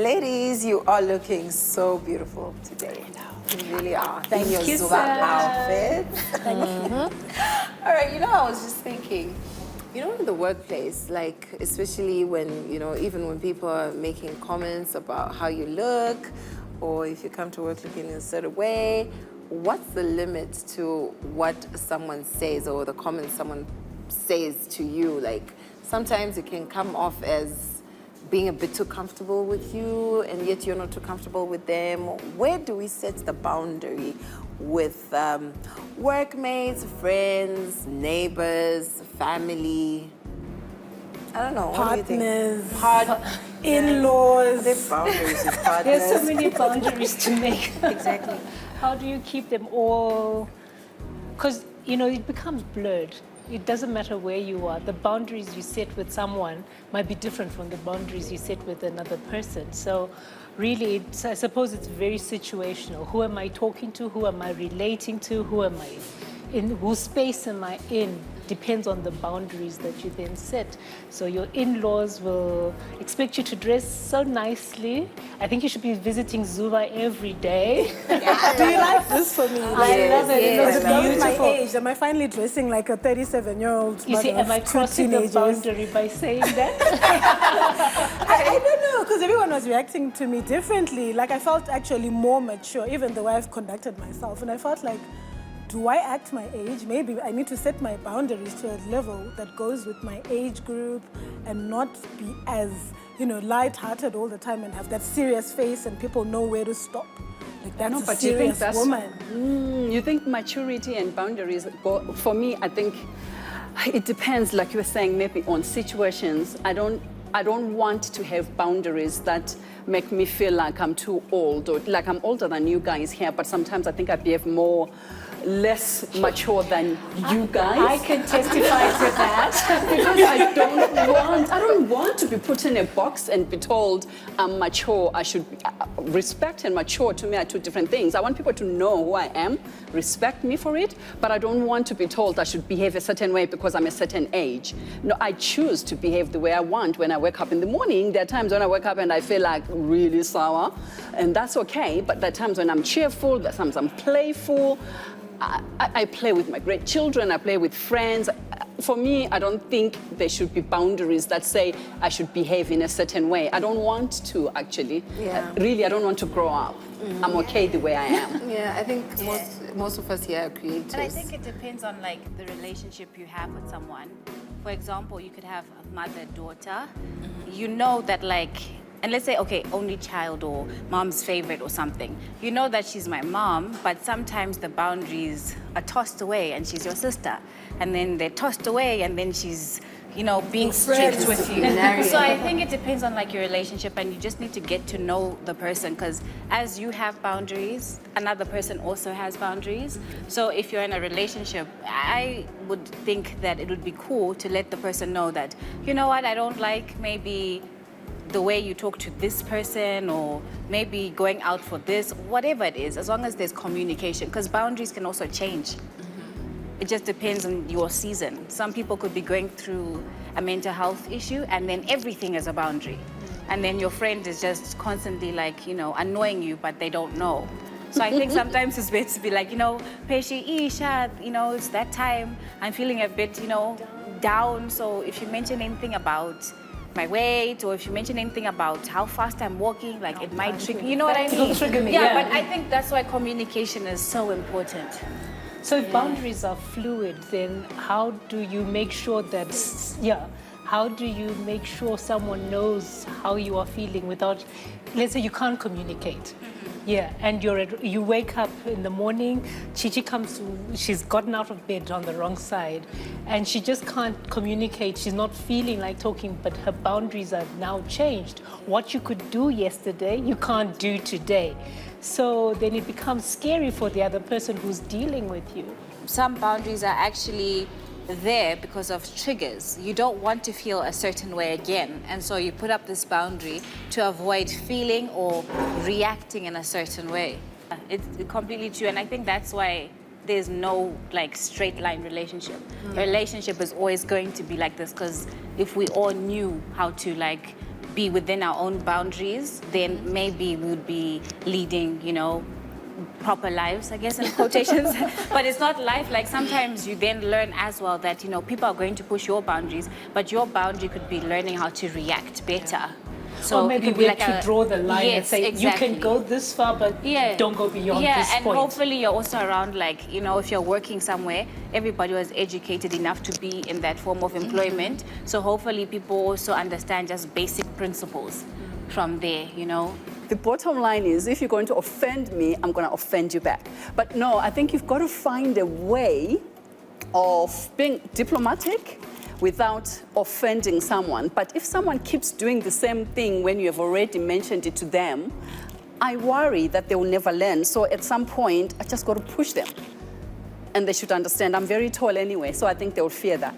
Ladies, you are looking so beautiful today. You really are. Thank in your you, Zuba sir. outfit. All right, I was just thinking, in the workplace, like, especially when, even when people are making comments about how you look, or if you come to work looking in a certain way, what's the limit to what someone says or the comments someone says to you? Like, sometimes it can come off as being a bit too comfortable with you, and yet you're not too comfortable with them. Where do we set the boundary with workmates, friends, neighbors, family? I don't know. What do you Partners, in-laws. think? Boundaries with partners. There's so many boundaries to make. Exactly. How do you keep them all? Because, it becomes blurred. It doesn't matter where you are. The boundaries you set with someone might be different from the boundaries you set with another person. So really, I suppose it's very situational. Who am I talking to? Who am I relating to? Whose space am I in? Depends on the boundaries that you then set. So your in-laws will expect you to dress so nicely. I think you should be visiting Zuba every day. Do you like this for me? I love it. Yes, It I love looks it. My beautiful. age, am I finally dressing like a 37-year-old? You see, am I crossing the boundary by saying that? I don't know, because everyone was reacting to me differently. Like, I felt actually more mature, even the way I've conducted myself. And I felt like, do I act my age? Maybe I need to set my boundaries to a level that goes with my age group and not be as, light-hearted all the time and have that serious face and people know where to stop. Like, that's a serious woman. You think maturity and boundaries go, for me, I think it depends, like you were saying, maybe on situations. I don't want to have boundaries that make me feel like I'm too old, or like I'm older than you guys here, but sometimes I think I behave less mature than you guys. I can testify to that. Because I don't want to be put in a box and be told I'm mature. I should respect and mature to me are two different things. I want people to know who I am, respect me for it, but I don't want to be told I should behave a certain way because I'm a certain age. No, I choose to behave the way I want when I wake up in the morning. There are times when I wake up and I feel like really sour, and that's okay, but there are times when I'm cheerful, there are times I'm playful. I play with my great children, I play with friends. For me, I don't think there should be boundaries that say I should behave in a certain way. I don't want to, actually. Really, I don't want to grow up. I'm okay the way I am. Yeah, I think most of us here are creators. And I think it depends on the relationship you have with someone. For example, you could have a mother-daughter. You know that and let's say, okay, only child or mom's favorite or something. You know that she's my mom, but sometimes the boundaries are tossed away and she's your sister. And then they're tossed away and then she's, being strict with you. So I think it depends on your relationship, and you just need to get to know the person, because as you have boundaries, another person also has boundaries. So if you're in a relationship, I would think that it would be cool to let the person know that, you know what, I don't like maybe the way you talk to this person, or maybe going out for this, whatever it is, as long as there's communication, because boundaries can also change. It just depends on your season. Some people could be going through a mental health issue and then everything is a boundary. And then your friend is just constantly annoying you, but they don't know. So I think sometimes it's better to be like, Peshi, Isha, it's that time. I'm feeling a bit, down. So if you mention anything about my weight, or if you mention anything about how fast I'm walking, it might trigger, you know what I mean? It'll trigger me, yeah, but I think that's why communication is so important. So if boundaries are fluid, then how do you make sure that, how do you make sure someone knows how you are feeling without, let's say you can't communicate? Yeah, and you wake up in the morning, Chichi she's gotten out of bed on the wrong side, and she just can't communicate. She's not feeling like talking, but her boundaries have now changed. What you could do yesterday, you can't do today. So then it becomes scary for the other person who's dealing with you. Some boundaries are actually there because of triggers. You don't want to feel a certain way again, and so you put up this boundary to avoid feeling or reacting in a certain way. It's completely true, and I think that's why there's no straight line relationship. A relationship is always going to be like this, because if we all knew how to be within our own boundaries, then maybe we would be leading, you know, proper lives, I guess, in quotations. But it's not life. Like sometimes you then learn as well that, you know, people are going to push your boundaries, but your boundary could be learning how to react better. So or maybe it could we be have to draw the line and say, exactly. you can go this far, but don't go beyond this and point. hopefully you're also around, like, you know, if you're working somewhere, everybody was educated enough to be in that form of employment. So hopefully people also understand just basic principles from there, you know. The bottom line is, if you're going to offend me, I'm going to offend you back. But no, I think you've got to find a way of being diplomatic without offending someone. But if someone keeps doing the same thing when you have already mentioned it to them, I worry that they will never learn. So at some point, I just got to push them. And they should understand I'm very tall anyway, so I think they will fear that.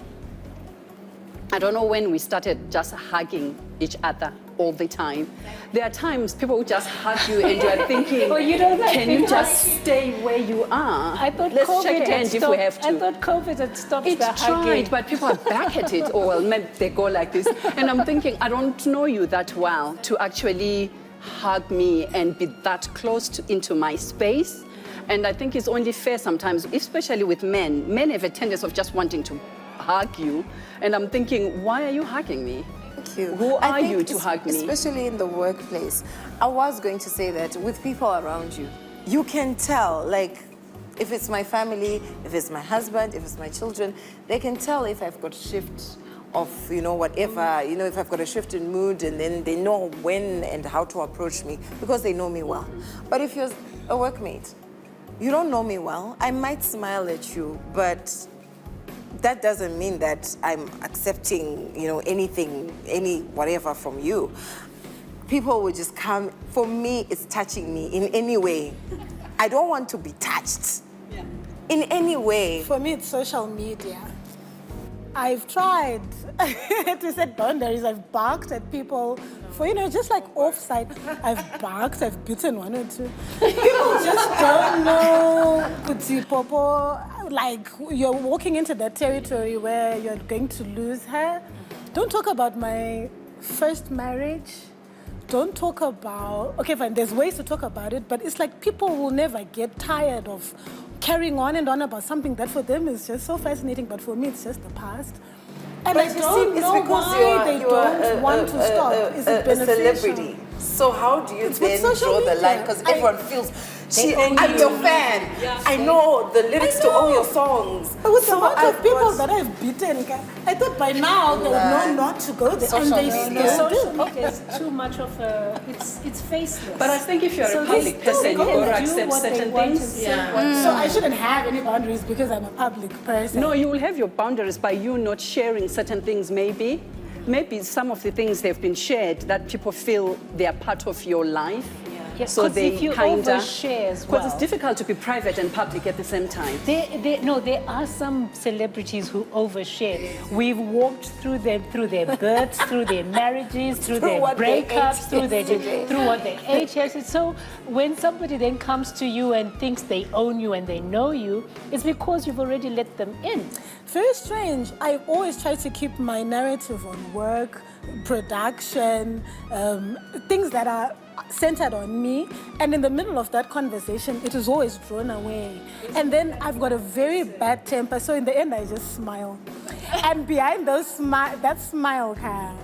I don't know when we started just hugging each other all the time. There are times people will just hug you and you are thinking, Well, you don't can you just stay where you are? I thought Let's COVID shake had hands if stopped, we have to. I thought COVID had stopped It the hugging. tried, but people are back at it. Or well, maybe they go like this. And I'm thinking, I don't know you that well to actually hug me and be that close into my space. And I think it's only fair sometimes, especially with men. Men have a tendency of just wanting to hug you. And I'm thinking, why are you hugging me? Thank you. Who I are think you to hug me? Especially in the workplace. I was going to say that with people around you, you can tell, like, if it's my family, if it's my husband, if it's my children, they can tell if I've got a shift of, you know, whatever, you know, if I've got a shift in mood, and then they know when and how to approach me because they know me well. But if you're a workmate, you don't know me well, I might smile at you, but that doesn't mean that I'm accepting, you know, anything, any whatever from you. People will just come. For me, it's touching me in any way. I don't want to be touched in any way. For me, it's social media. I've tried to set boundaries. I've barked at people for, you know, just like offside. I've barked, I've bitten one or two. People just don't know. Kuti popo, like you're walking into that territory where you're going to lose her. Don't talk about my first marriage. Don't talk about, okay, fine, there's ways to talk about it, but it's like people will never get tired of carrying on and on about something that for them is just so fascinating, but for me it's just the past. And But I you don't see, it's know because why they don't want to stop. Is it a beneficial? celebrity. So how do you It's with then social draw the media. line? Because everyone feels, own I'm you. your fan. I know the lyrics to all your songs. But with So the amount I've of people got- that I've beaten, I thought by now they would know not to go there, and Social they media. still do. Social media is too much of a, it's faceless. But I think if you're So a they public still person, you go got to and do accept what they certain want and things. say what So I shouldn't have any boundaries because I'm a public person. No, you will have your boundaries by you not sharing certain things, maybe. Maybe some of the things they've been shared that people feel they are part of your life. Yes, So 'cause they if you kinda, overshare as well. because it's difficult to be private and public at the same time. There are some celebrities who overshare. We've walked through their births, through their marriages, through their what they breakups, ate through yesterday. through what they ate yesterday. So when somebody then comes to you and thinks they own you and they know you, it's because you've already let them in. Very strange. I always try to keep my narrative on work, production, things that are centered on me. And in the middle of that conversation, it is always drawn away. And then I've got a very bad temper. So in the end, I just smile. And behind that smile, Kyle,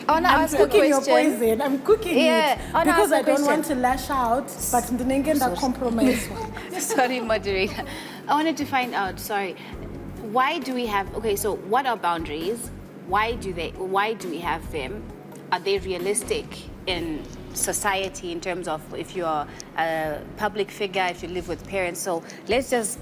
I want to I'm ask a cooking your question. poison. I'm cooking Yeah, it. I wanna Because ask I a don't want to question. lash out, but ndinengenda compromise. Sorry, moderator. I wanted to find out, sorry, why do we have, okay, so what are boundaries? Why do we have them? Are they realistic in society in terms of if you're a public figure, if you live with parents? So let's just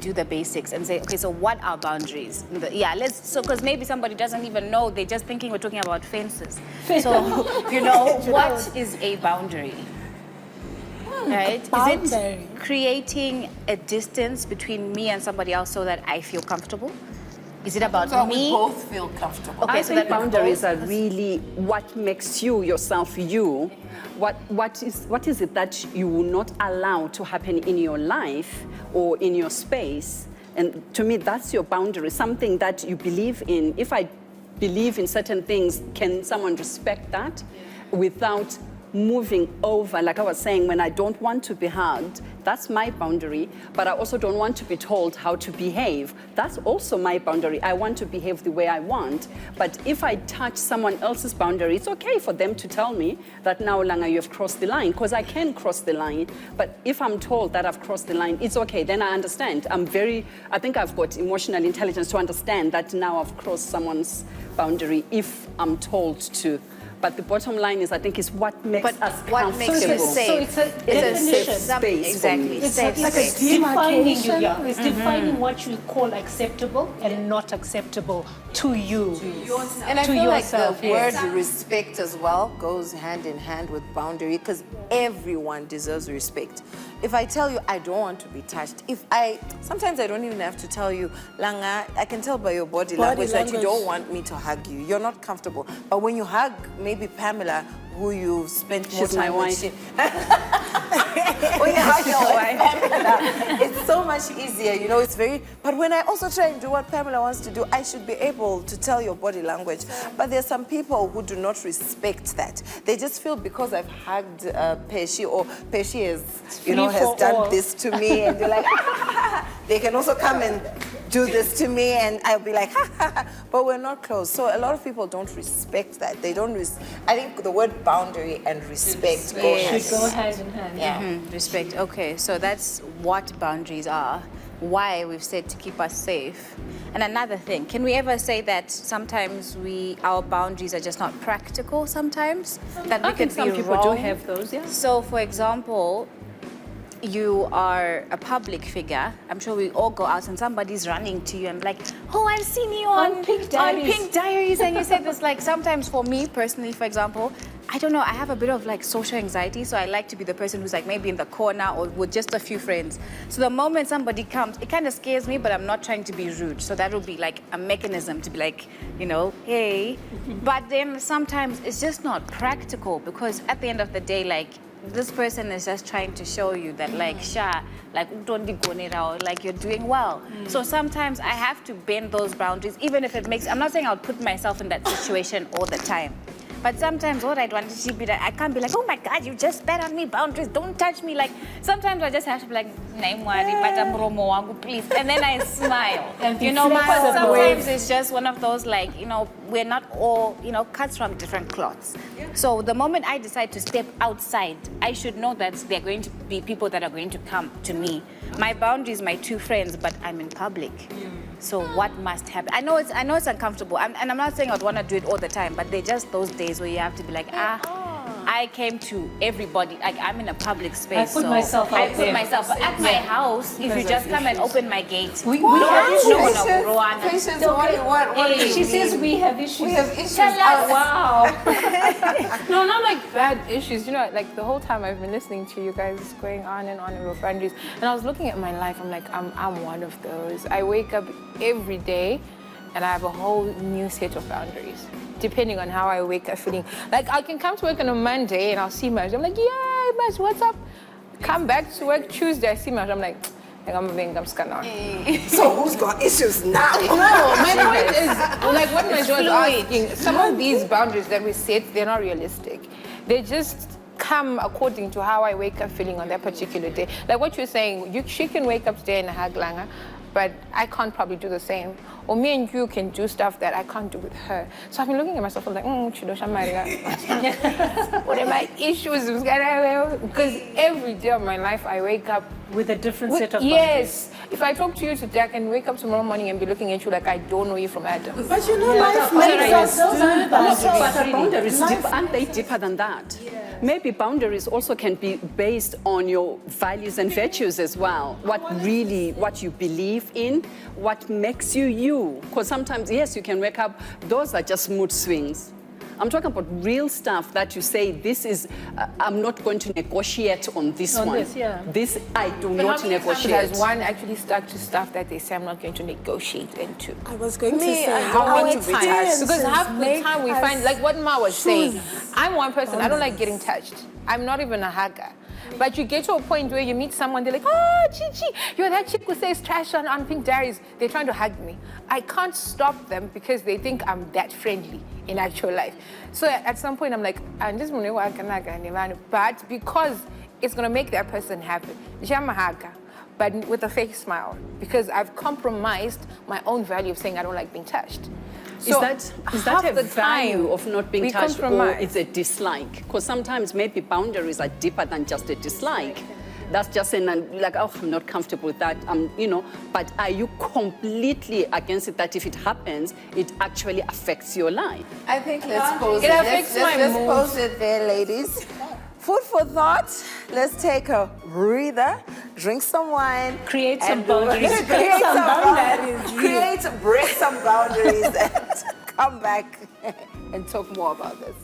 do the basics and say, okay, so what are boundaries? Because maybe somebody doesn't even know, they're just thinking we're talking about fences. So, you know, what is a boundary? Right? Is boundary. it creating a distance between me and somebody else so that I feel comfortable? Is it about So we me? both feel comfortable. Okay, I so think that we boundaries both- are really what makes you yourself you. What is it that you will not allow to happen in your life or in your space? And to me, that's your boundary, something that you believe in. If I believe in certain things, can someone respect that without moving over? Like I was saying, when I don't want to be hugged, that's my boundary, but I also don't want to be told how to behave. That's also my boundary. I want to behave the way I want. But if I touch someone else's boundary, it's okay for them to tell me that now, Langa, you have crossed the line, because I can cross the line. But if I'm told that I've crossed the line, it's okay, then I understand. I think I've got emotional intelligence to understand that now I've crossed someone's boundary if I'm told to. But the bottom line is, I think, is what makes us what makes comfortable. you safe. So it's a definition. space Exactly. for me. It's Safe like space. defining you, Demarcation. yeah. It's defining what you call acceptable and not acceptable to you. And I to feel yourself, like the yes. word respect as well goes hand in hand with boundary, because everyone deserves respect. If I tell you I don't want to be touched, sometimes I don't even have to tell you, Langa, I can tell by your body language that you don't want me to hug you. You're not comfortable. But when you hug maybe Pamela, who you've spent more She's my time wife. with, when you hug your wife, Pamela, it's so much easier, you know, it's very, but when I also try and do what Pamela wants to do, I should be able to tell your body language. But there's some people who do not respect that. They just feel because I've hugged Peshi, or Peshi has, you know, has done this to me, and they're like, they can also come and do this to me, and I'll be like, but we're not close. So a lot of people don't respect that. They don't, I think the word boundary and respect go hand Should go hand in hand. yeah. Respect. Okay, so that's what boundaries are. Why we've said to keep us safe. And another thing, can we ever say that sometimes our boundaries are just not practical sometimes? That we I think could some be people wrong? do have those, yeah. So, for example, you are a public figure. I'm sure we all go out and somebody's running to you and like, oh, I've seen you on Pink Diaries. Pink Diaries. And you said this, like, sometimes for me personally, for example, I don't know, I have a bit of like social anxiety, so I like to be the person who's like maybe in the corner or with just a few friends. So the moment somebody comes, it kind of scares me, but I'm not trying to be rude. So that will be like a mechanism to be like, you know, hey. But then sometimes it's just not practical, because at the end of the day, like, this person is just trying to show you that, like, Sha, like, like you're doing well. So sometimes I have to bend those boundaries, even if it makes, I'm not saying I'll put myself in that situation all the time. But sometimes what I'd want to be like, I can't be like, oh my God, you just spat on me, boundaries, don't touch me. Like, sometimes I just have to be like, name worry, but I'm Romo wangu, please. And then I smile. And You know, because flexible. sometimes it's just one of those, like, you know, we're not all, you know, cuts from different cloths. So the moment I decide to step outside, I should know that there are going to be people that are going to come to me. My boundaries, my two friends, but I'm in public. So what must happen? I know it's uncomfortable, and I'm not saying I'd want to do it all the time, but they're just those days where you have to be like, I came to everybody. Like, I'm in a public space. I put myself out there. But at my house, if you just come and open my gate, We have issues. Patience, what do you She says mean? we have issues. We have issues. Wow. No, not like bad issues. You know, like the whole time I've been listening to you guys going on and on about boundaries, and I was looking at my life. I'm like, I'm one of those. I wake up every day, and I have a whole new set of boundaries, depending on how I wake up feeling. Like, I can come to work on a Monday and I'll see Maj. I'm like, yeah, Maj, what's up? Come back to work Tuesday, I see Maj. I'm like, I'm scanning. So who's got issues now? No, my point is, like what Maj was asking, some of these boundaries that we set, they're not realistic. They just come according to how I wake up feeling on that particular day. Like what you're saying, she can wake up today in a hug Langa, but I can't probably do the same. Or me and you can do stuff that I can't do with her. So I've been looking at myself, I'm like, what are my issues? Because every day of my life, I wake up With a different set of boundaries. yes. If I talk to you today, I can wake up tomorrow morning and be looking at you like I don't know you from Adam. But you know, life makes us do Boundaries aren't they deeper than that? Maybe boundaries also can be based on your values and virtues as well. What you believe in, what makes you you. Because sometimes, yes, you can wake up, those are just mood swings. I'm talking about real stuff that you say, this is, I'm not going to negotiate on this On one. this, yeah. This I do But not how many times negotiate. has one actually stuck to stuff that they say I'm not going to negotiate into? I was going to Me, say, I don't want to be touched. Because half the make time we us find, like what Ma was saying, choose I'm one person, I don't like getting touched. I'm not even a hugger. But you get to a point where you meet someone, they're like, oh, Chichi, you're that chick who says trash on Pink Diaries. They're trying to hug me. I can't stop them because they think I'm that friendly in actual life. So at some point, I'm like, I'm just going to work, but because it's going to make that person happy, but with a fake smile, because I've compromised my own value of saying I don't like being touched. So is that a value of not being touched, or it's a dislike? Because sometimes maybe boundaries are deeper than just a dislike. That's just like, oh, I'm not comfortable with that, you know. But are you completely against it, that if it happens, it actually affects your life? I think let's pose It it. affects my Let's mood. pose it there, ladies. Food for thought. Let's take a breather, drink some wine, Create some and boundaries. create some boundaries. break some boundaries, and come back and talk more about this.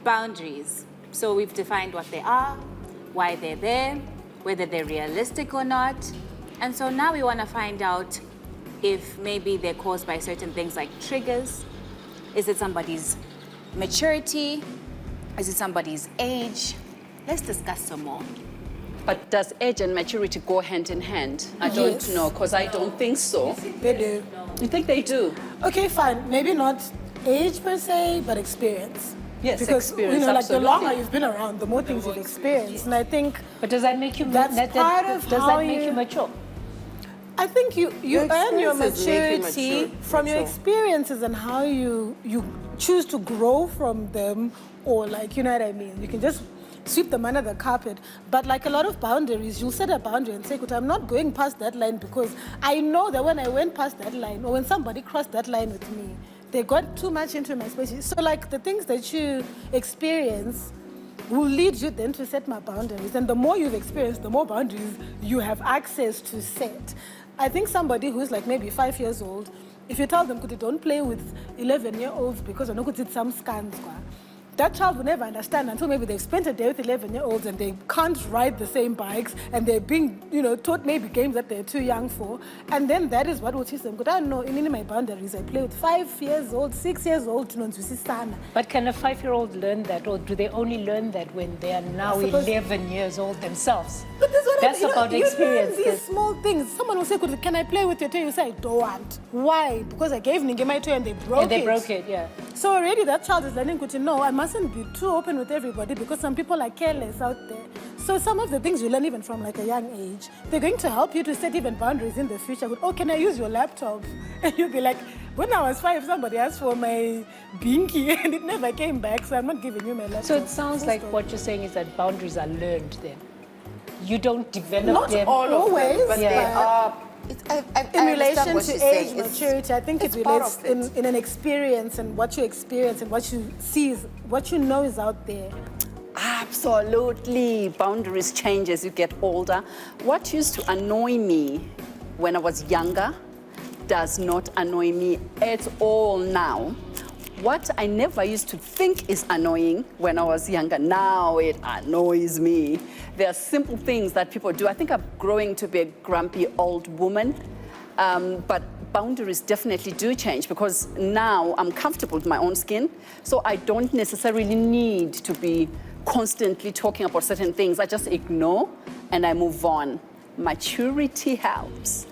Boundaries. So we've defined what they are, why they're there, whether they're realistic or not. And so now we want to find out if maybe they're caused by certain things like triggers. Is it somebody's maturity? Is it somebody's age? Let's discuss some more. But does age and maturity go hand in hand? I don't know, because I don't think so. They do. You think they do? Okay, fine. Maybe not age per se, but experience. Yes, Because, experience, you know, like absolutely. the longer you've been around, the more things you've experienced. And I think But does that make you That's part of does how that make you you- mature? I think you earn your experiences make you maturity mature. from your experiences and how you choose to grow from them, or like, you know what I mean? You can just sweep them under the carpet. But like a lot of boundaries, you'll set a boundary and say, "Good, I'm not going past that line because I know that when I went past that line, or when somebody crossed that line with me, they got too much into my space." So like the things that you experience will lead you then to set my boundaries. And the more you've experienced, the more boundaries you have access to set. I think somebody who's like maybe 5 years old, if you tell them, "Kuti, don't play with 11-year-olds because I know it's some scans," that child will never understand until maybe they've spent a day with 11-year-olds and they can't ride the same bikes and they're being, you know, taught maybe games that they're too young for. And then that is what will teach them. But I know in my boundaries, I play with 5 years old, 6 years old, But can a 5-year-old learn that, or do they only learn that when they are now 11 years old themselves? But That's about experience. You learn these small things. Someone will say, "Can I play with your toy?" You say, "I don't want." Why? Because I gave Ninge my toy and they broke it. And they broke it, yeah. So already that child is learning to know I mustn't be too open with everybody because some people are careless out there. So some of the things you learn even from like a young age, they're going to help you to set even boundaries in the future. Oh, can I use your laptop? And you'll be like, when I was 5, somebody asked for my binky and it never came back, so I'm not giving you my laptop. So it sounds like what you're saying is that boundaries are learned then. You don't develop Not them. all of Always, them, but yeah. they are. In relation to age maturity, I think it it's part relates of it. in an experience, and what you experience and what you see is what you know is out there. Absolutely. Boundaries change as you get older. What used to annoy me when I was younger does not annoy me at all now. What I never used to think is annoying when I was younger, now it annoys me. There are simple things that people do. I think I'm growing to be a grumpy old woman, but boundaries definitely do change because now I'm comfortable with my own skin, so I don't necessarily need to be constantly talking about certain things. I just ignore and I move on. Maturity helps.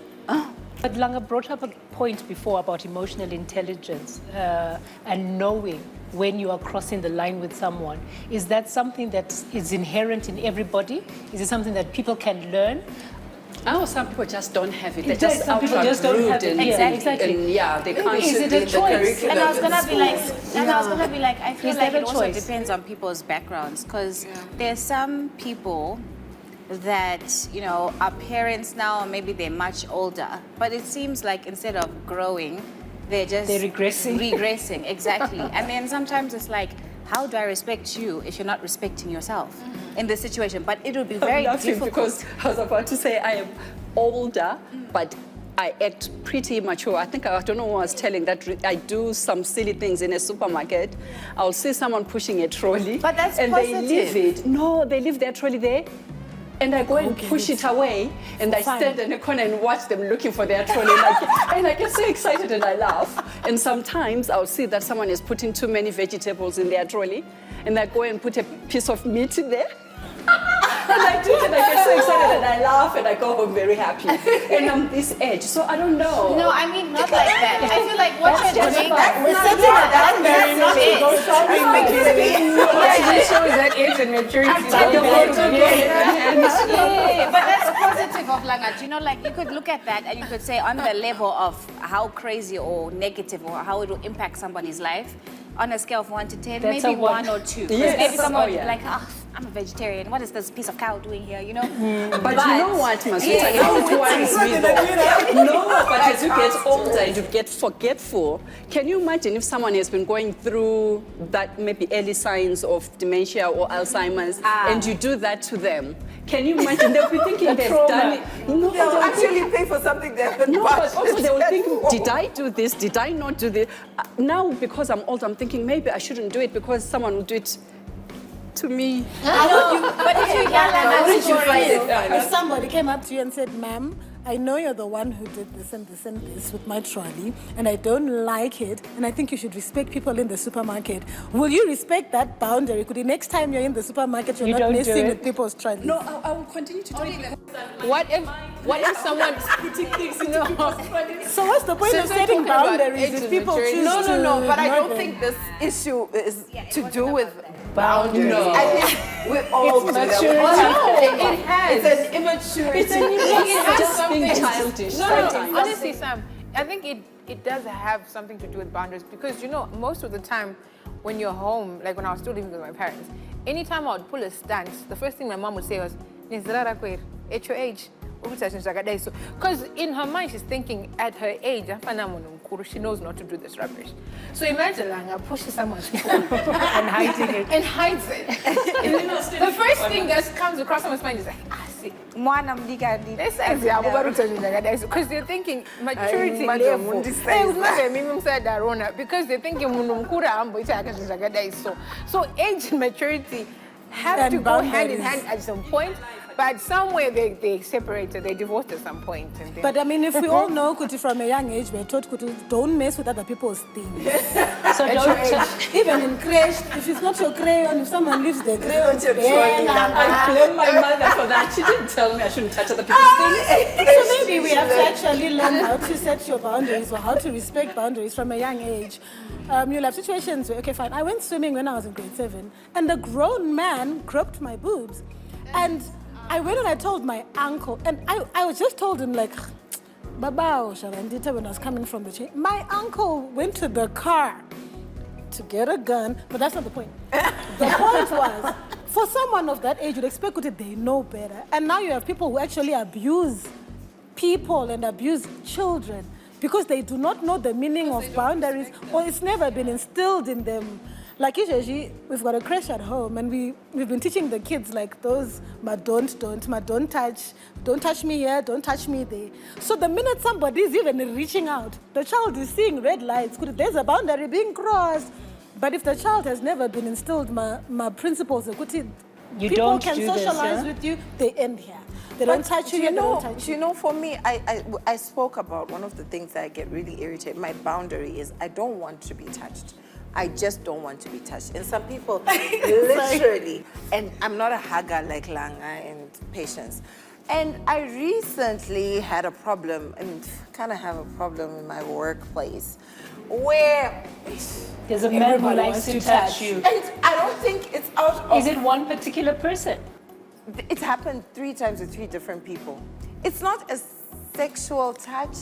But Langa brought up a point before about emotional intelligence and knowing when you are crossing the line with someone. Is that something that is inherent in everybody? Is it something that people can learn? Oh, some people just don't have it. They're Some just people outright just don't rude have it. and, Exactly. and yeah, they can't. Is it a choice? And I was gonna be like, I feel Is like that it a also choice? depends on people's backgrounds, because there's some people that, you know, are parents now, or maybe they're much older, but it seems like instead of growing, they're regressing. Regressing, exactly. And then sometimes it's like, how do I respect you if you're not respecting yourself in this situation? But it would be very I'm laughing difficult. because I was about to say I am older, but I act pretty mature. I think, I don't know who I was telling that I do some silly things in a supermarket. I'll see someone pushing a trolley. But that's and positive. they leave it. No, they leave their trolley there. And I go and push it away, and I stand in a corner and watch them looking for their trolley. And I get so excited and I laugh. And sometimes I'll see that someone is putting too many vegetables in their trolley, and I go and put a piece of meat in there. And I do it, and I get so excited, and I laugh, and I go home very happy. And I'm this age, so I don't know. No, I mean, not like that. I feel like what you're doing, It shows that age and maturity. but that's positive of language. You know, like you could look at that and you could say on the level of how crazy or negative or how it will impact somebody's life, on a scale of 1 to 10, That's maybe a one. 1 or 2. Yes. Maybe someone Oh, would yeah. be like, oh, I'm a vegetarian. What is this piece of cow doing here? You know? But you know what, Maswita? Now it worries me though. No, but as you get older and you get forgetful, can you imagine if someone has been going through that maybe early signs of dementia or Alzheimer's and you do that to them? Can you imagine? They'll be thinking they've done it. No, They'll actually pay for something they haven't No, bought. but also they will think, did I do this? Did I not do this? Now, because I'm old, I'm thinking maybe I shouldn't do it because someone will do it to me. But if you're young, If somebody came up to you and said, ma'am, I know you're the one who did this and this and this with my trolley, and I don't like it, and I think you should respect people in the supermarket. Will you respect that boundary? Could the next time you're in the supermarket, you're You not don't do messing it? with people's trolleys? No, I will continue to do it. What if someone putting things into people's trolley? So what's the point Since of we're setting talking about boundaries age if and people maturity- choose to No, but I ignore don't them? think this issue is to do with Boundaries. boundaries. No. I think we're all do that. maturity. We all have to take No, it has. It's an immaturity. It has Just being something- childish. No, sometimes. honestly, Sam, I think it does have something to do with boundaries because, you know, most of the time when you're home, like when I was still living with my parents, anytime I would pull a stance, the first thing my mom would say was, at your age, because in her mind she's thinking at her age, she knows not to do this rubbish. So imagine like pushes someone's phone And hiding it. and hides it. The first thing that comes across someone's mind is like, see. They say, because they're thinking maturity level. Because they're thinking, so age and maturity have And to go hand in boundaries. hand at some point, but somewhere they separated, they divorced at some point. And then, But I mean, if we all know, Kuti, from a young age, we're taught, Kuti, don't mess with other people's things. So don't. Even in creche, if it's not your crayon, if someone leaves their crayon, your trolley. I blame my mother for that. She didn't tell me I shouldn't touch other people's things. So maybe we have to actually learn how to set your boundaries or how to respect boundaries from a young age. You'll have situations where, okay, fine, I went swimming when I was in grade 7, and a grown man groped my boobs. And I went and I told my uncle, and I was just told him, like, Babao Sharandita, when I was coming from the chain. My uncle went to the car to get a gun, but that's not the point. The point was, for someone of that age, you'd expect that they know better. And now you have people who actually abuse people and abuse children because they do not know the meaning of boundaries or it's never been instilled in them. Like Ijeji, we've got a creche at home and we've been teaching the kids like those, ma don't touch me here, don't touch me there. So the minute somebody is even reaching out, the child is seeing red lights, there's a boundary being crossed. But if the child has never been instilled my principles, people don't can do this, socialize yeah? with you, they end here. They don't touch you, they don't touch you. You know, for me, I spoke about one of the things that I get really irritated. My boundary is I don't want to be touched. I just don't want to be touched. And some people literally, and I'm not a hugger like Langa and Patience. And I recently had a problem, and kind of have a problem in my workplace, where There's a man who likes to touch you. and I don't think it's out of. Is it one particular person? It's happened 3 times with 3 different people. It's not a sexual touch.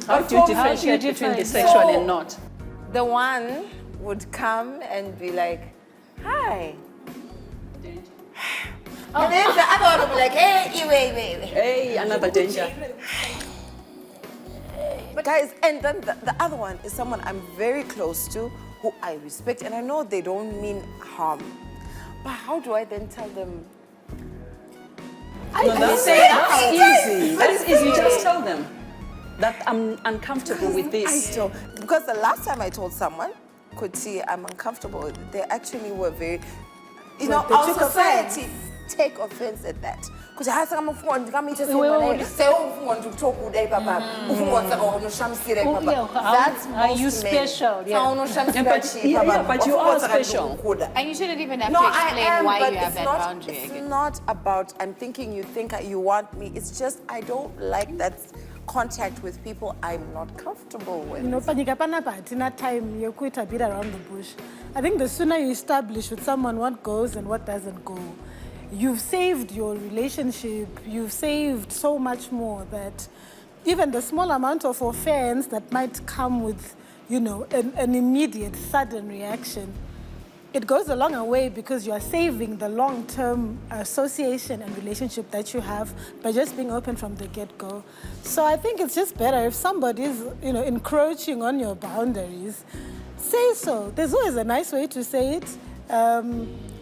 How do you differentiate between the sexual and not? The one would come and be like, hi. And then the other one would be like, hey, wait. Hey, another danger. But guys, and then the other one is someone I'm very close to, who I respect, and I know they don't mean harm. But how do I then tell them? That's easy. That's easy. You just tell them. that I'm uncomfortable with this. I don't. Because the last time I told someone, Kuti, I'm uncomfortable, they actually were very, you know, they our took society take offense at that. Because I have to phone, come to say, want to talk with a papa, that's are you special? Yeah. But you are special. And you shouldn't even have No, to I explain am, why but you have it's that not, boundary. it's not about, I'm thinking you think you want me. It's just, I don't like that contact with people I'm not comfortable with. You know, panika panapa, tina time you quit a bit around the bush. I think the sooner you establish with someone what goes and what doesn't go, you've saved your relationship, you've saved so much more that even the small amount of offense that might come with, you know, an immediate, sudden reaction, it goes a long way because you are saving the long-term association and relationship that you have by just being open from the get-go. So I think it's just better if somebody's, you know, encroaching on your boundaries, say so. There's always a nice way to say it.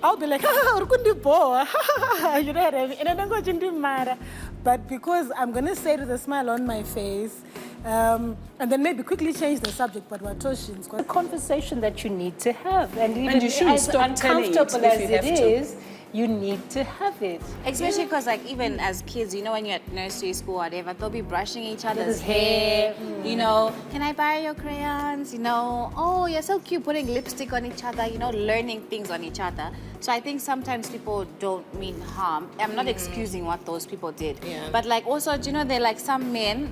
I'll be like, you know what I mean? And then I'm going to matter. But because I'm going to say it with a smile on my face, and then maybe quickly change the subject, but what Toshin's A conversation that you need to have. And even And you shouldn't as stop telling it uncomfortable if as you it have to. is, you need to have it. Especially because, like, even as kids, you know, when you're at nursery school or whatever, they'll be brushing each other's Other's hair. hair. You know, can I borrow your crayons? You know, oh, you're so cute, putting lipstick on each other. You know, learning things on each other. So I think sometimes people don't mean harm. I'm not excusing what those people did, but like also, do you know, they're like some men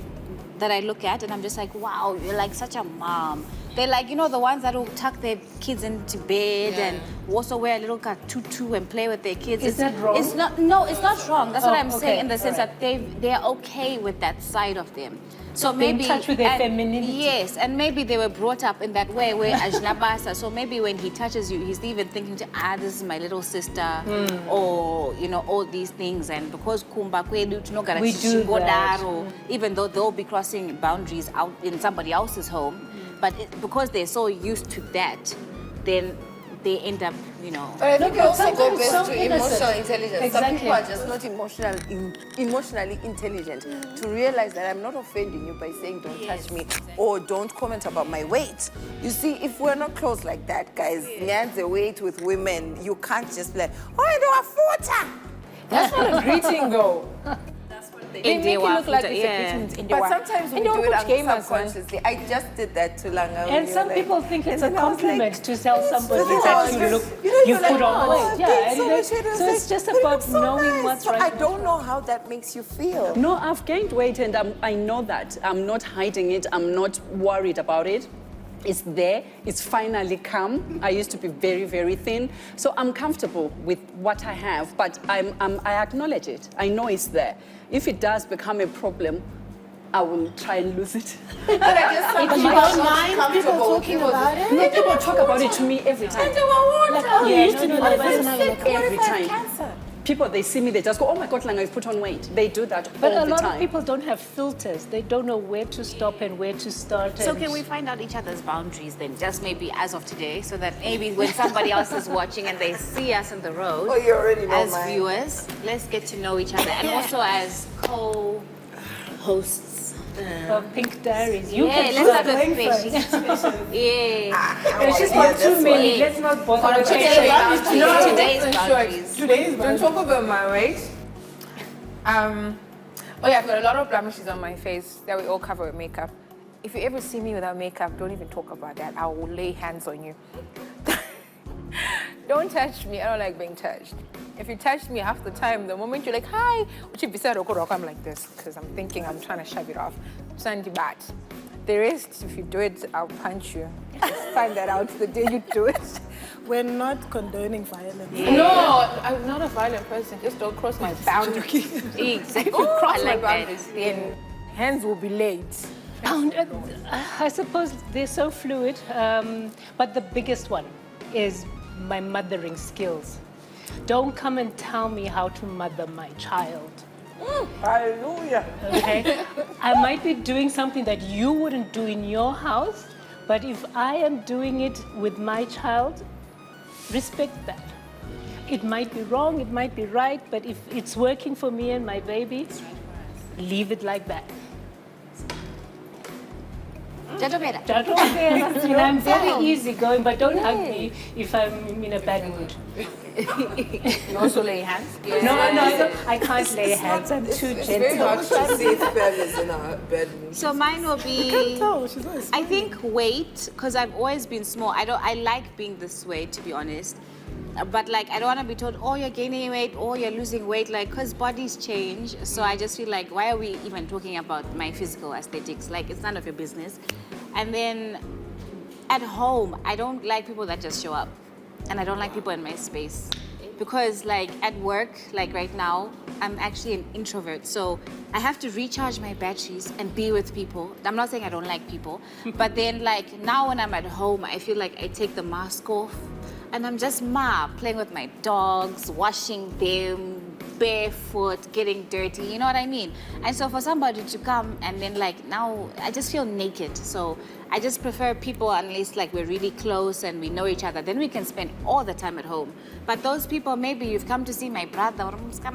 that I look at and I'm just like, wow, you're like such a mom. They're like, you know, the ones that will tuck their kids into bed and also wear a little tutu and play with their kids. Is that wrong? It's not. No, it's not wrong. That's what I'm saying okay. in the sense that they're okay with that side of them. So They're in maybe touch with their and- femininity. Yes, and maybe they were brought up in that way where ajnabasa. So maybe when he touches you, he's even thinking, this is my little sister, or you know, all these things. And because kumba kwedu tunogara We do that. chishingodaro, even though they'll be crossing boundaries out in somebody else's home, but because they're so used to that, then they end up, you know. But I think it also sometimes goes it's so to innocent. emotional intelligence. Some Exactly. people are just not emotionally intelligent to realize that I'm not offending you by saying don't touch me or don't comment about my weight. You see, if we're not close like that, guys, the weight with women, you can't just be like, oh, I do a photo. That's not a greeting, though. They make it Indewa, look like yeah. it's a greeting. But sometimes we do it subconsciously. I just did that to Langa. when And you some were people like, think it's and a then I was compliment like, to tell somebody "Oh, that you it's look, just- you know, you you're put like, on "Oh, weight. I've Yeah, gained so much weight." I was so like, it's just "But it about looks so knowing nice." what's So right. I don't know how that makes you feel. No, I've gained weight and I know that. I'm not hiding it. I'm not worried about it. It's there. It's finally come. I used to be very, very thin. So I'm comfortable with what I have, but I acknowledge it. I know it's there. If it does become a problem, I will try and lose it. But I just But you don't mind people talking about it? No, people talk about it to me every time. Like, oh, you used to do that. Every time. People, they see me, they just go, oh my God, Langa, you've put on weight. They do that But all a the lot time. of people don't have filters. They don't know where to stop and where to start. So and can we find out each other's boundaries then, just maybe as of today, so that maybe when somebody else is watching and they see us on the road, Oh, you already know as mine. viewers, let's get to know each other, and also as co-hosts. Pink Diaries? You Yeah, can let's start. have a special. Yeah. It's just not too many. Let's not bother. Today's boundaries. No, Today's in short, boundaries. Don't talk about my weight. Oh yeah, I've got a lot of blemishes on my face that we all cover with makeup. If you ever see me without makeup, don't even talk about that. I will lay hands on you. Don't touch me. I don't like being touched. If you touch me half the time, the moment you're like, hi, I'm like this because I'm thinking I'm trying to shove it off. Sandy bat. The rest, if you do it, I'll punch you. Just find that out the day you do it. We're not condoning violence. No, I'm not a violent person. Just don't cross my boundaries. If Exactly. you cross I my like that. boundaries, then hands will be laid. I suppose they're so fluid, but the biggest one is my mothering skills. Don't come and tell me how to mother my child. Hallelujah. Okay? I might be doing something that you wouldn't do in your house, but if I am doing it with my child, respect that. It might be wrong, it might be right, but if it's working for me and my baby, leave it like that. Jatopera. I'm very easygoing, but don't hug me if I'm in a bad mood. You also lay hands. No, I can't lay hands. I'm too It's very gentle. hard to see if Bev is in a bad mood. So mine will be. Oh, she's always I think weight, because I've always been small. I like being this way, to be honest. But like, I don't want to be told, oh, you're gaining weight, or you're losing weight, like, because bodies change. So I just feel like, why are we even talking about my physical aesthetics? Like, it's none of your business. And then at home, I don't like people that just show up. And I don't like people in my space. Because like at work, like right now, I'm actually an introvert. So I have to recharge my batteries and be with people. I'm not saying I don't like people, but then like now when I'm at home, I feel like I take the mask off and I'm just playing with my dogs, washing them, barefoot, getting dirty, you know what I mean? And so for somebody to come and then like now I just feel naked. So I just prefer people unless like we're really close and we know each other, then we can spend all the time at home. But those people, maybe you've come to see my brother or you've come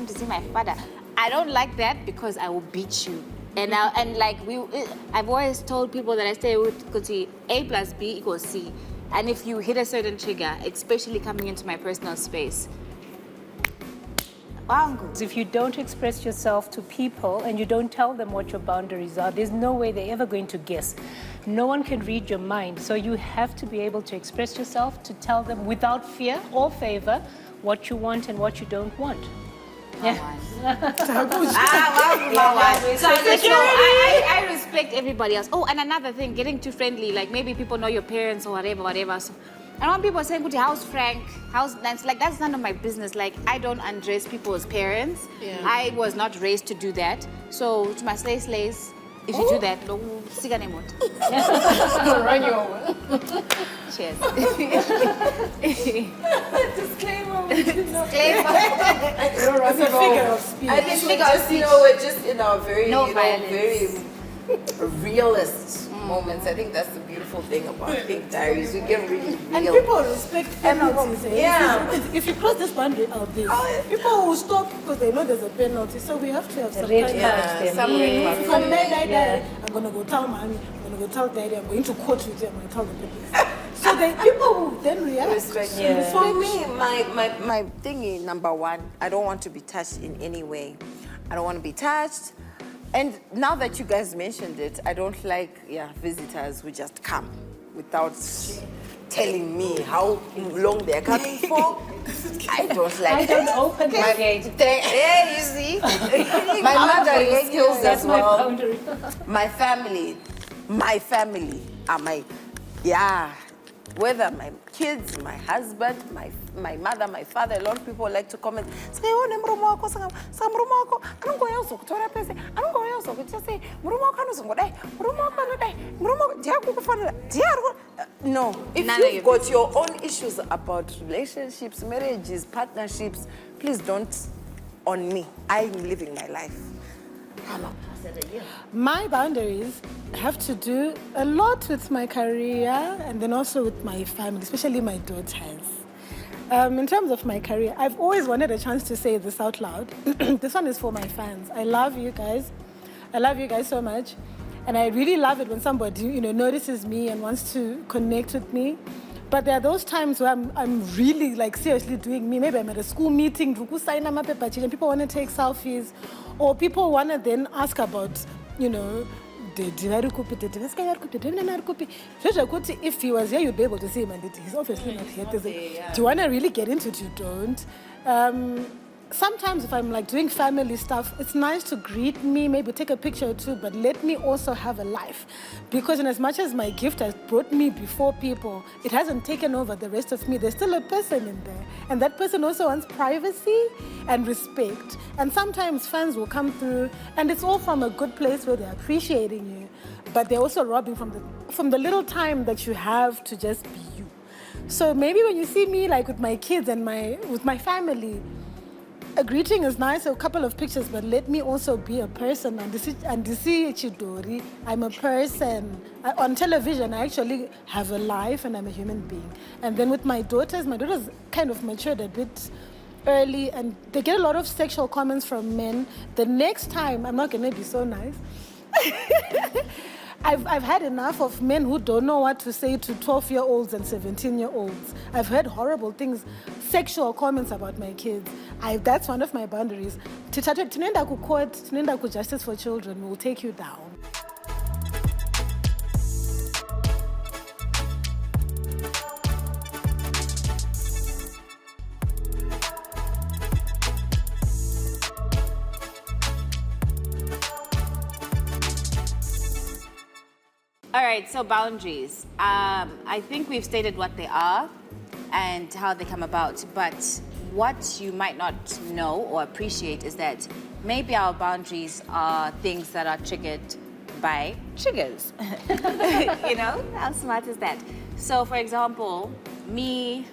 to see my father. I don't like that because I will beat you. And I've always told people that I stay with Kuti, A plus B equals C. And if you hit a certain trigger, especially coming into my personal space, If you don't express yourself to people and you don't tell them what your boundaries are, there's no way they're ever going to guess. No one can read your mind. So you have to be able to express yourself, to tell them without fear or favor what you want and what you don't want. Yeah. So I respect everybody else. Oh, and another thing, getting too friendly, like maybe people know your parents or whatever. So, and when people are saying, how's Frank? How's Nancy? Like, that's none of my business. Like, I don't undress people's parents. Yeah. I was not raised to do that. So, to my slays, if you do that, Run you over. Cheers. Disclaimer. It's a figure of speech. I think we're just in our very, very realist moments. I think that's the beautiful thing about Big Diaries. We get really real. And people respect penalties. Yeah. If you cross this boundary out there, people will stop because they know there's a penalty. So we have to have some red kind card. of... Yeah. From there, I'm going to go tell mommy, I'm going to go tell daddy, I'm going to court with you, I'm going to tell the police. So people will then react. Respect. For me, my thingy, number one, I don't want to be touched in any way. I don't want to be touched. And now that you guys mentioned it, I don't like visitors who just come without telling me how long they're coming for. I don't like I don't open the gate. You see? My mother skills That's as my well. boundary. My family are whether my kids, my husband, my mother, my father, a lot of people like to comment, say, oh, no, if you've got your own issues about relationships, marriages, partnerships, please don't on me. I'm living my life. My boundaries have to do a lot with my career and then also with my family, especially my daughters. In terms of my career, I've always wanted a chance to say this out loud. This one is for my fans. I love you guys. I love you guys so much. And I really love it when somebody, notices me and wants to connect with me. But there are those times where I'm really seriously doing me. Maybe I'm at a school meeting, and people want to take selfies, or people want to then ask about, if he was here, you'd be able to see him, and he's obviously not here. Do you want to really get into it? You don't. Sometimes if I'm doing family stuff, it's nice to greet me, maybe take a picture or two, but let me also have a life. Because in as much as my gift has brought me before people, it hasn't taken over the rest of me. There's still a person in there. And that person also wants privacy and respect. And sometimes fans will come through, and it's all from a good place where they're appreciating you, but they're also robbing from the little time that you have to just be you. So maybe when you see me with my kids and with my family, a greeting is nice, a couple of pictures, but let me also be a person. And Chidori, I'm a person. On television, I actually have a life and I'm a human being. And then with my daughters kind of matured a bit early and they get a lot of sexual comments from men. The next time, I'm not going to be so nice. I've had enough of men who don't know what to say to 12-year-olds and 17-year-olds. I've heard horrible things, sexual comments about my kids. That's one of my boundaries. Tunaenda ku court, tunaenda ku justice for children, we will take you down. All right, so boundaries. I think we've stated what they are and how they come about, but what you might not know or appreciate is that maybe our boundaries are things that are triggered by triggers. You know, how smart is that? So, for example, me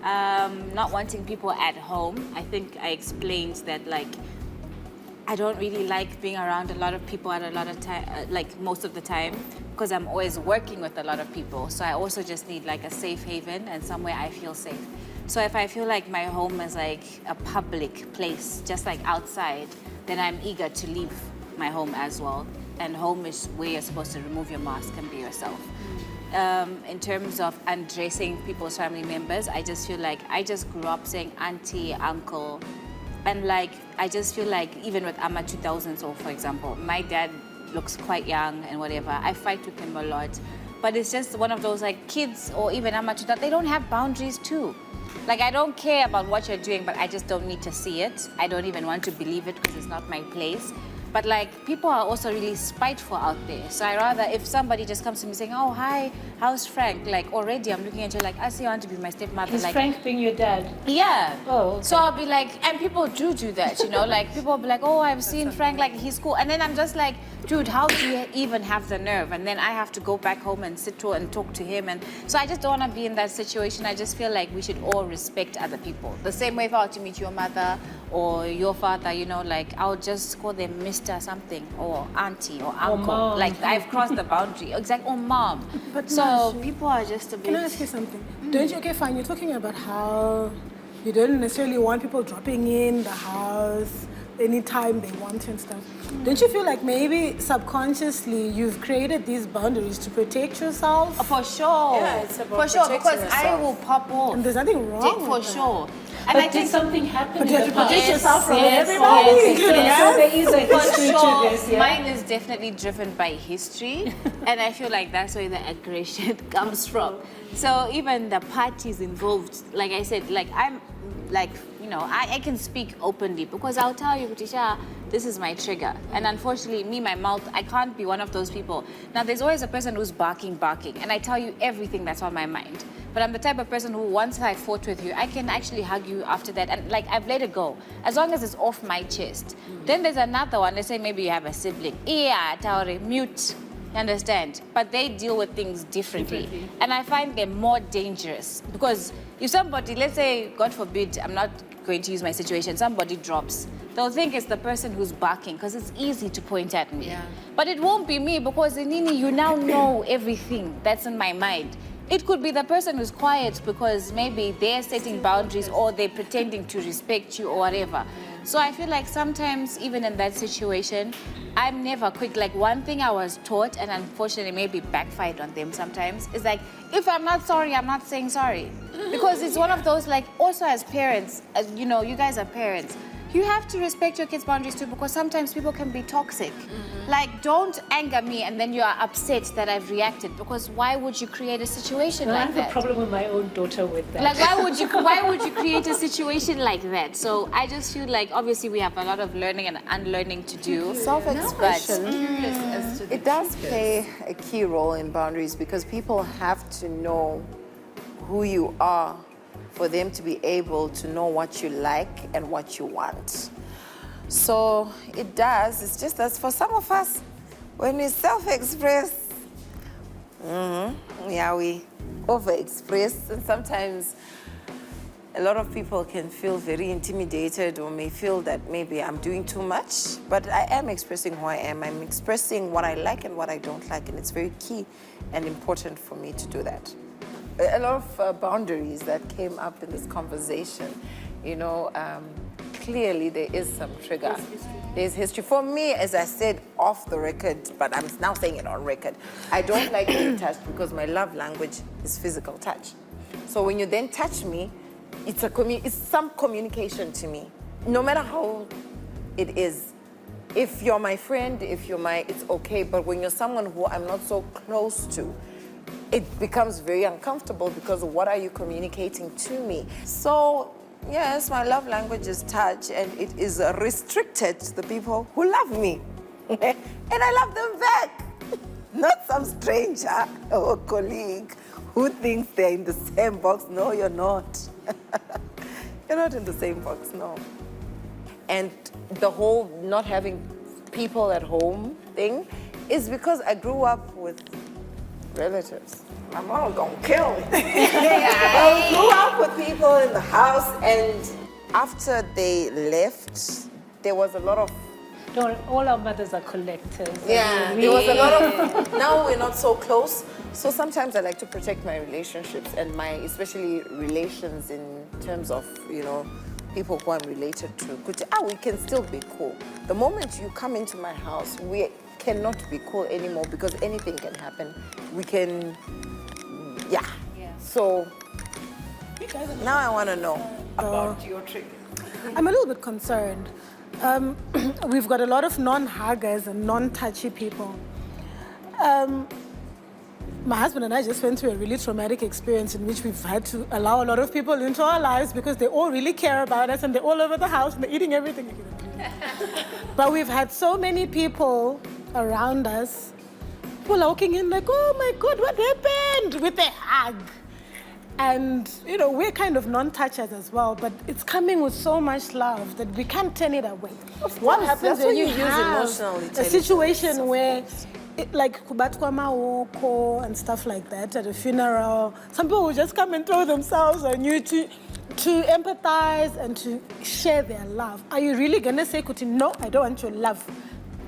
not wanting people at home, I think I explained that, like, I don't really like being around a lot of people at a lot of time, like most of the time, because I'm always working with a lot of people. So I also just need like a safe haven and somewhere I feel safe. So if I feel like my home is like a public place, just like outside, then I'm eager to leave my home as well. And home is where you're supposed to remove your mask and be yourself. In terms of undressing people's family members, I just feel like I just grew up saying auntie, uncle, and like, I just feel like even with Amma 2000, so for example, my dad looks quite young and whatever. I fight with him a lot. But it's just one of those like kids or even Amma 2000, they don't have boundaries too. Like, I don't care about what you're doing, but I just don't need to see it. I don't even want to believe it because it's not my place. But like, people are also really spiteful out there. So I rather, if somebody just comes to me saying, oh, hi, how's Frank? Like, already I'm looking at you like, I see you want to be my stepmother. Is like, Frank being your dad? yeah. Oh, okay. So I'll be like, and people do that, you know, like people will be like, oh, I've seen Frank, like he's cool. And then I'm just like, dude, how do you even have the nerve? And then I have to go back home and sit and talk to him. And so I just don't want to be in that situation. I just feel like we should all respect other people. The same way if I were to meet your mother or your father, you know, like I'll just call them Mr. something or auntie or uncle. mom. Like I've crossed the boundary. Exactly, or mom. But so Mashi, people are just a bit... Can I ask you something? Don't you, okay, fine, you're talking about how you don't necessarily want people dropping in the house anytime they want to and stuff. Don't you feel like maybe subconsciously you've created these boundaries to protect yourself? For sure. Yeah, it's about for sure, protecting because I yourself. will pop off. And there's nothing wrong For with that. sure. And But I did think something happen But in you have the to protect past? yourself from Yes, everybody, yes, including yes. us. So there is a for history sure, to this, yeah? mine is definitely driven by history, and I feel like that's where the aggression comes from. So even the parties involved, like I said, like I'm, like, you know, I can speak openly because I'll tell you, Kutisha, this is my trigger. And unfortunately, me, my mouth, I can't be one of those people. Now, there's always a person who's barking, and I tell you everything that's on my mind. But I'm the type of person who, once I fought with you, I can actually hug you after that. And like, I've let it go, as long as it's off my chest. Then there's another one, let's say maybe you have a sibling. Yeah, Tauri, mute. You understand? But they deal with things differently. And I find them more dangerous because if somebody, let's say, God forbid, I'm not going to use my situation, somebody drops, they'll think it's the person who's barking because it's easy to point at me. Yeah. But it won't be me because, Nini, you now know everything that's in my mind. It could be the person who's quiet because maybe they're setting boundaries or they're pretending to respect you or whatever. So I feel like sometimes, even in that situation, I'm never quick. Like, one thing I was taught, and unfortunately maybe backfired on them sometimes, is like, if I'm not sorry, I'm not saying sorry. Because it's one of those, like, also as parents, as you know, you guys are parents, you have to respect your kids' boundaries too, because sometimes people can be toxic. Like, don't anger me and then you are upset that I've reacted, because why would you create a situation I like have that? a problem with my own daughter with that. Like, why would you create a situation like that? So I just feel like obviously we have a lot of learning and unlearning to do. Self-expression, Curious as to the it does play a key role in boundaries because people have to know who you are for them to be able to know what you like and what you want. So it does. It's just that for some of us, when we self-express, yeah, we over-express, and sometimes a lot of people can feel very intimidated or may feel that maybe I'm doing too much, but I am expressing who I am. I'm expressing what I like and what I don't like, and it's very key and important for me to do that. A lot of boundaries that came up in this conversation, you know, clearly there is some trigger. There's history. For me, as I said off the record, but I'm now saying it on record, I don't like being touched because my love language is physical touch. So when you then touch me, it's some communication to me, no matter how it is. If you're my friend, it's okay. But when you're someone who I'm not so close to, it becomes very uncomfortable because what are you communicating to me? So yes, my love language is touch, and it is restricted to the people who love me. And I love them back. Not some stranger or colleague who thinks they're in the same box. No, you're not. You're not in the same box, no. And the whole not having people at home thing is because I grew up with relatives. My mom gonna kill me. I grew up with people in the house, and after they left, there was a lot of All our mothers are collectors. there was a lot of. Now we're not so close, so sometimes I like to protect my relationships and especially relations in terms of people who I'm related to. We can still be cool. The moment you come into my house, we cannot be cool anymore because anything can happen. We can, So now I want to know about your triggers. I'm a little bit concerned. We've got a lot of non-huggers and non-touchy people. My husband and I just went through a really traumatic experience in which we've had to allow a lot of people into our lives because they all really care about us and they're all over the house and they're eating everything. But we've had so many people around us who are walking in like, oh my God, what happened? With a hug. And, we're kind of non-touchers as well, but it's coming with so much love that we can't turn it away. What happens when you have a situation where, like kubatwa maoko and stuff like that at a funeral, some people will just come and throw themselves on you to empathize and to share their love. Are you really going to say, Kuti, no, I don't want your love?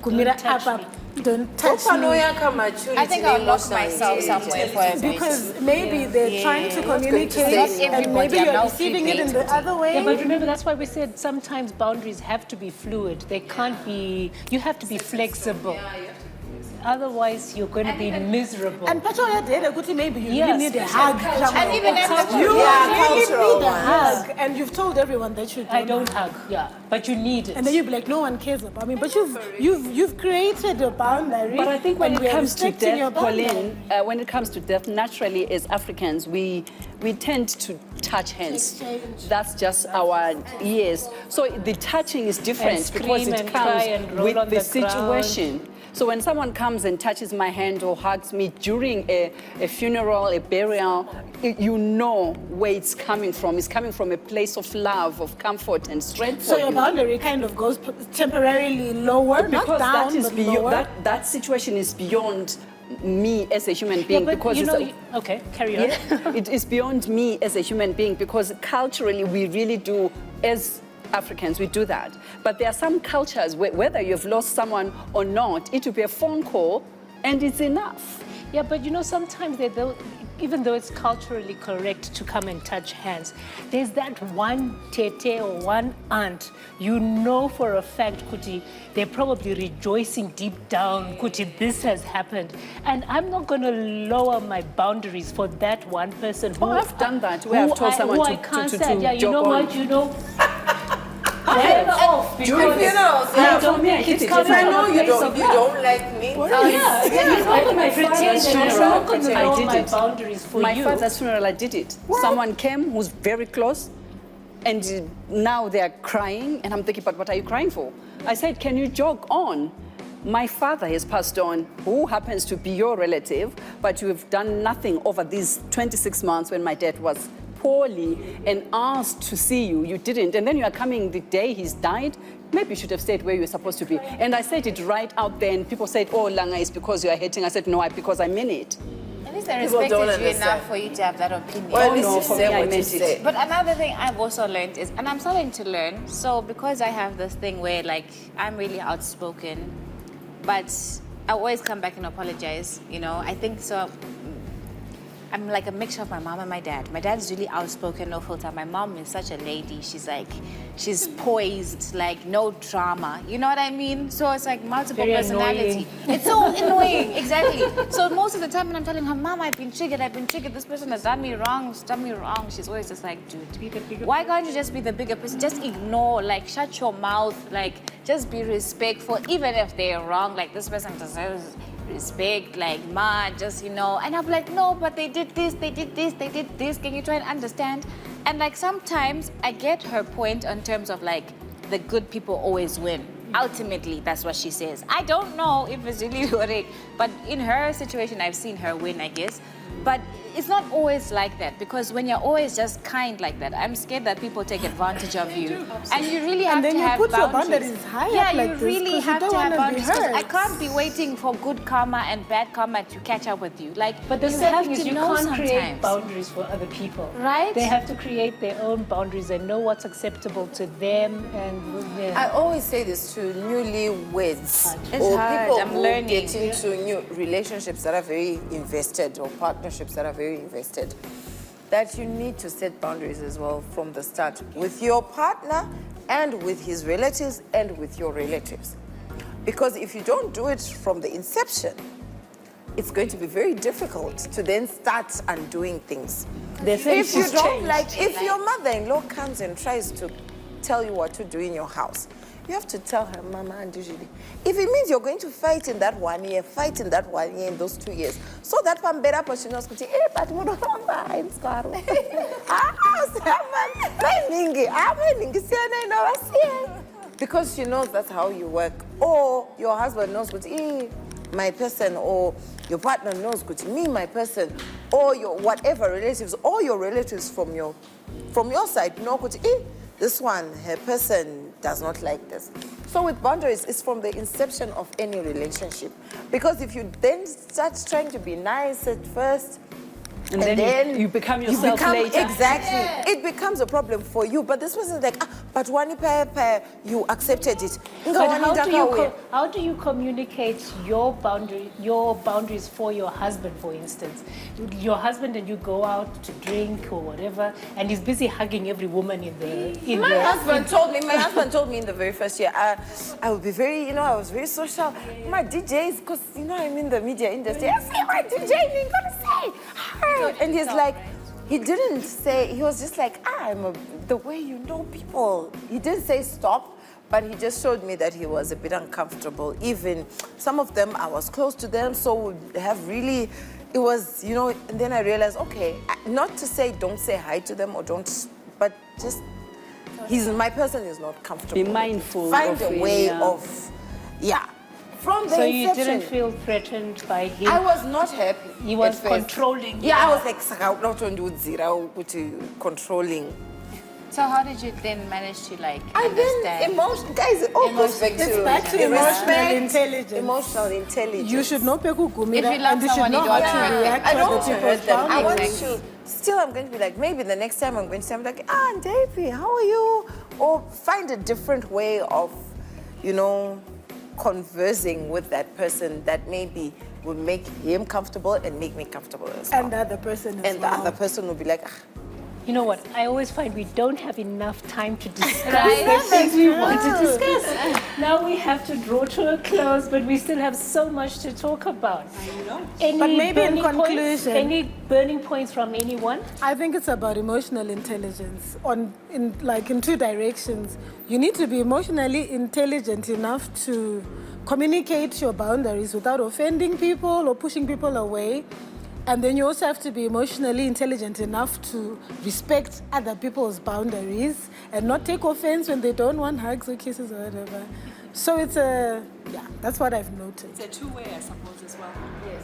Kumira touch me. Don't touch me. I think I'll lock myself somewhere for a bit. Because maybe they're trying to communicate and maybe you're receiving it in the other way. Yeah, but remember, that's why we said sometimes boundaries have to be fluid. They can't be, you have to be flexible. Otherwise, you're going to be miserable. And Pachoya did a good maybe you really need a hug. And even You really need a hug. And you've told everyone that you don't hug, but you need it. And then you'll be like, no one cares about me. But you've created a boundary. But I think when it comes to death, Pauline, when it comes to death, naturally as Africans, we tend to touch hands. That's just our years. So the touching is different because it comes with the situation. So when someone comes and touches my hand or hugs me during a funeral, a burial, you know where it's coming from. It's coming from a place of love, of comfort and strength. So your boundary kind of goes temporarily lower, because not down, that is but lower. That situation is beyond me as a human being, because okay, carry on. It is beyond me as a human being, because culturally we really do, as Africans, we do that. But there are some cultures where, whether you've lost someone or not, it will be a phone call and it's enough. Yeah, but sometimes even though it's culturally correct to come and touch hands, there's that one tete or one aunt, for a fact, Kuti, they're probably rejoicing deep down, Kuti, this has happened. And I'm not going to lower my boundaries for that one person who... I've done that, where I've told someone to you know what, Never off. During funerals, I know you don't like me. My boundaries for my father's funeral, I did it. What? Someone came who's very close, and now they are crying, and I'm thinking, but what are you crying for? I said, can you jog on? My father has passed on, who happens to be your relative, but you have done nothing over these 26 months when my dad was poorly and asked to see you. You didn't. And then you are coming the day he's died. Maybe you should have stayed where you were supposed to be. And I said it right out there, and people said, oh, Langa, it's because you are hating. I said, no, because I mean it. At least I respected you enough for you to have that opinion. Well, no, for me, I meant it. But another thing I've also learned is, and I'm starting to learn, so because I have this thing where, like, I'm really outspoken, but I always come back and apologize, I think so. I'm like a mixture of my mom and my dad. My dad is really outspoken, no filter. My mom is such a lady. She's poised, like no drama. You know what I mean? So it's like multiple Very personality. annoying. It's so annoying, exactly. So most of the time when I'm telling her, Mom, I've been triggered. This person has done me wrong, she's always just like, dude, why can't you just be the bigger person? Just ignore, like shut your mouth, like just be respectful, even if they're wrong, like this person deserves respect, like just, you know. And I'm like, no, but they did this, can you try and understand? And like sometimes I get her point in terms of like the good people always win. Ultimately, that's what she says. I don't know if it's really correct, but in her situation, I've seen her win, I guess. But it's not always like that, because when you're always just kind like that, I'm scared that people take advantage of you. And you really have to have boundaries. And then you put your boundaries high yeah, up like you this, really 'cause have you to don't have wanna be boundaries. 'Cause I hurt. can't be waiting for good karma and bad karma to catch up with you. Like, But the you sad have thing is to you know can't create sometimes. boundaries for other people. Right? They have to create their own boundaries and know what's acceptable to them. And I always say this to newlyweds It's or hard, people I'm who learning. get into new relationships that are very invested or partnerships that are very invested, that you need to set boundaries as well from the start with your partner and with his relatives and with your relatives. Because if you don't do it from the inception, it's going to be very difficult to then start undoing things. If you don't if your mother-in-law comes and tries to tell you what to do in your house, you have to tell her, Mama, and usually, if it means you're going to fight in that 1 year, fight in that 1 year, in those 2 years, so that one better person knows, but we don't in Squaro. Because she knows that's how you work. Or your husband knows, my person, or your partner knows, me, my person, or your whatever relatives, or your relatives from your side know, this one, her person does not like this. So with boundaries, it's from the inception of any relationship. Because if you then start trying to be nice at first, And then you become yourself later. Exactly. It becomes a problem for you. But this person's like, but one pair, you accepted it. But how do you communicate your boundaries for your husband, for instance? Your husband and you go out to drink or whatever, and he's busy hugging every woman My husband told me in the very first year, I would be very, I was very social. My DJs, because, I'm in the media industry. I say, my DJ, you're going to say, hi. And he's like, he didn't say, he was just like, the way you know people. He didn't say stop, but he just showed me that he was a bit uncomfortable. Even some of them, I was close to them, so would have really, it was, and then I realized, okay, not to say don't say hi to them or don't, but just, my person is not comfortable. Be mindful. Find a way of, from the So inception. you didn't feel threatened by him? I was not happy. He was at first. controlling you. Yeah, I was like, not on controlling. So how did you then manage to like And then understand? guys, it all goes back It's to back to emotional intelligence. Emotional intelligence. You should know Peku Gumira, If you love and you should someone, know you how don't to hurt them. react I to don't other want to people's hurt them. I want boundaries. to. Still, I'm going to be like, maybe the next time I'm going to say, I'm like, Davey, how are you? Or find a different way of, conversing with that person that maybe will make him comfortable and make me comfortable as well. And the other person as And the well. other person will be like, You know what? I always find we don't have enough time to discuss Right? the things we want to discuss. Now we have to draw to a close, but we still have so much to talk about. Any But maybe in burning points? conclusion- Any burning points from anyone? I think it's about emotional intelligence in two directions. You need to be emotionally intelligent enough to communicate your boundaries without offending people or pushing people away. And then you also have to be emotionally intelligent enough to respect other people's boundaries and not take offense when they don't want hugs or kisses or whatever. So that's what I've noted. It's a two-way, I suppose, as well. yes.